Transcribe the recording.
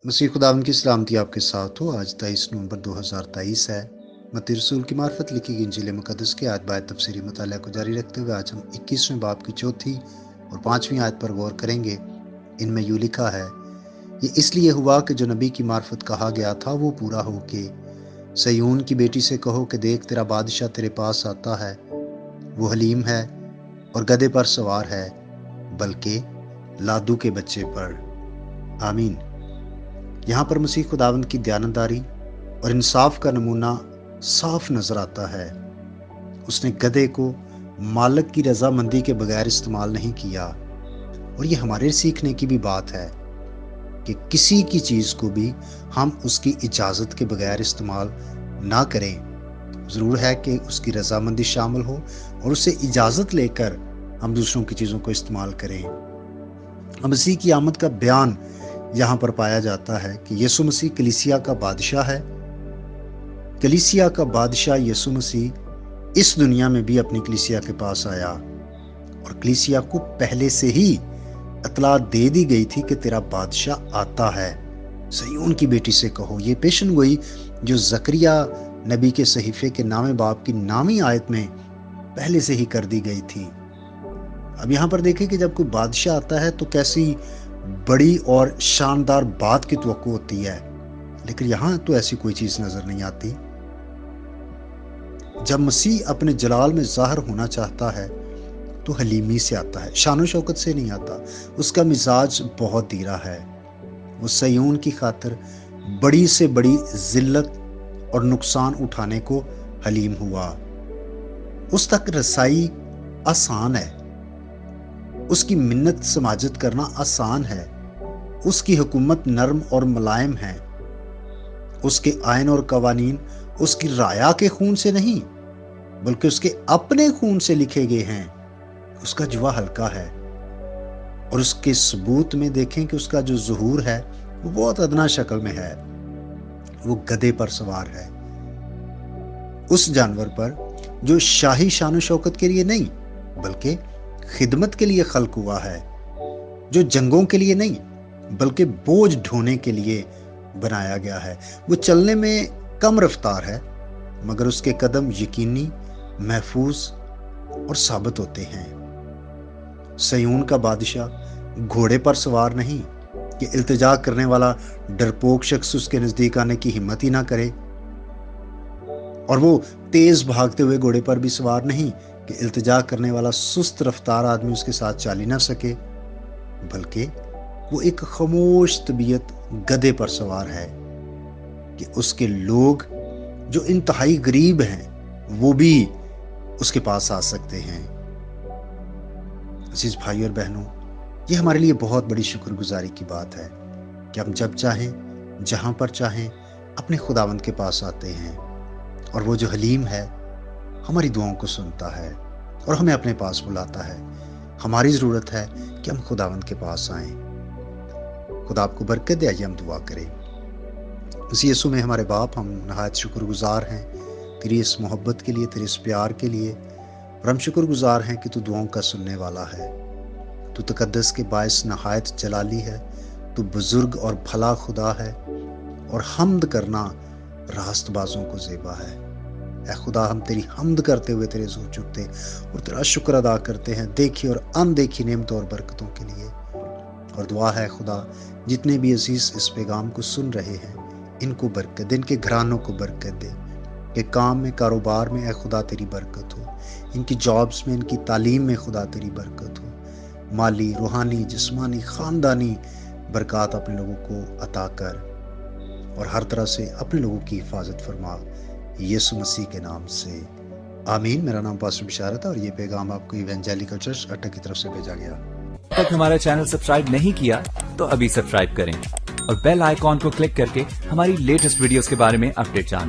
मसीह खुदावंद की सलामती आपके साथ हो। आज 23 नवंबर 2023 है। मत्ती रसूल की मार्फत लिखी गई इंजील मुकद्दस के आयत बायत तफसीरी मुताला को जारी रखते हुए आज हम 21वें बाब की चौथी और 5वीं आयत पर गौर करेंगे। इनमें यूं लिखा है, ये इसलिए हुआ कि जो नबी की मार्फत कहा गया था वो पूरा हो के सयून की बेटी से कहो कि देख तेरा बादशाह तेरे पास आता है, वो हलीम है और गधे पर सवार है, बल्कि लादू के बच्चे पर। आमीन। यहाँ पर मसीह खुदावंद की दयानतदारी और इंसाफ का नमूना साफ नजर आता है। उसने गधे को मालिक की रजामंदी के बगैर इस्तेमाल नहीं किया। और ये हमारे सीखने की भी बात है कि किसी की चीज को भी हम उसकी इजाजत के बगैर इस्तेमाल ना करें। जरूर है कि उसकी रजामंदी शामिल हो और उससे इजाजत लेकर हम दूसरों की चीजों को इस्तेमाल करें। मसीह की आमद का बयान यहाँ पर पाया जाता है कि यीशु मसीह कलीसिया का बादशाह है। कलीसिया का बादशाह यीशु मसीह इस दुनिया में भी अपनी कलीसिया के पास आया और कलीसिया को पहले से ही इतला दे दी गई थी कि तेरा बादशाह आता है। सयून की बेटी से कहो, ये पेशन गोई जो जकरिया नबी के सहीफे के नामे बाब की नामी आयत में पहले से ही कर दी गई थी। अब यहाँ पर देखें कि जब कोई बादशाह आता है तो कैसी बड़ी और शानदार बात की तवक्को होती है, लेकिन यहां तो ऐसी कोई चीज नजर नहीं आती। जब मसीह अपने जलाल में जाहिर होना चाहता है तो हलीमी से आता है, शानो शौकत से नहीं आता। उसका मिजाज बहुत धीरा है। वो सयून की खातिर बड़ी से बड़ी जिल्लत और नुकसान उठाने को हलीम हुआ। उस तक रसाई आसान है, उसकी मिन्नत समाजत करना आसान है, उसकी हुकूमत नरम और मुलायम है। उसके आयन और कवानीन उसकी राया के खून से नहीं बल्कि उसके अपने खून से लिखे गए हैं। उसका जुआ हल्का है और उसके सबूत में देखें कि उसका जो ज़ुहूर है वो बहुत अदना शक्ल में है। वो गधे पर सवार है, उस जानवर पर जो शाही शान शौकत के लिए नहीं बल्कि खिदमत के लिए खल्क हुआ है, जो जंगों के लिए नहीं बल्कि बोझ ढोने के लिए बनाया गया है। वो चलने में कम रफ्तार है मगर उसके कदम यकीनी, महफूज और साबित होते हैं। सयून का बादशाह घोड़े पर सवार नहीं कि इल्तिजा करने वाला डरपोक शख्स उसके नजदीक आने की हिम्मत ही ना करे, और वो तेज भागते हुए घोड़े पर भी सवार नहीं कि इल्तिजा करने वाला सुस्त रफ्तार आदमी उसके साथ चल ही ना सके, बल्कि वो एक खामोश तबीयत गधे पर सवार है कि उसके लोग जो इंतहाई गरीब हैं वो भी उसके पास आ सकते हैं। अजीज भाई और बहनों, ये हमारे लिए बहुत बड़ी शुक्रगुजारी की बात है कि हम जब चाहें जहां पर चाहें अपने खुदावंद के पास आते हैं और वो जो हलीम है हमारी दुआओं को सुनता है और हमें अपने पास बुलाता है। हमारी ज़रूरत है कि हम खुदावंद के पास आएं। खुदा आपको बरकत दे। आइए हम दुआ करें। इस यीशु में हमारे बाप, हम नहायत शुक्रगुजार हैं तेरी इस मोहब्बत के लिए, तेरे इस प्यार के लिए, और हम शुक्रगुजार हैं कि तू दुआओं का सुनने वाला है। तू तकद्दस के बायस नहायत जलाली है, तू बुजुर्ग और भला खुदा है और हमद करना रास्तबाजों को ज़ेबा है। ऐ खुदा, हम तेरी हमद करते हुए तेरे ज़ोर झुकते और तेरा शुक्र अदा करते हैं देखी और अनदेखी नेमतों और बरकतों के लिए। और दुआ है खुदा, जितने भी अजीज इस पैगाम को सुन रहे हैं इनको बरकत दे, इनके घरानों को बरकत दे, कि काम में, कारोबार में ऐ खुदा तेरी बरकत हो, इनकी जॉब्स में, इनकी तालीम में खुदा तेरी बरकत हो। माली, रूहानी, जिस्मानी, ख़ानदानी बरकत अपने लोगों को अता कर और हर तरह से अपने लोगों की हिफाजत फरमा, यीशु मसीह के नाम से आमीन। मेरा नाम पास्टर बिशारत है और ये पैगाम आपको इवेंजेलिकल चर्च अटक की तरफ से भेजा गया। तक हमारा चैनल सब्सक्राइब नहीं किया तो अभी सब्सक्राइब करें और बेल आइकॉन को क्लिक करके हमारी लेटेस्ट वीडियोस के बारे में अपडेट जानें।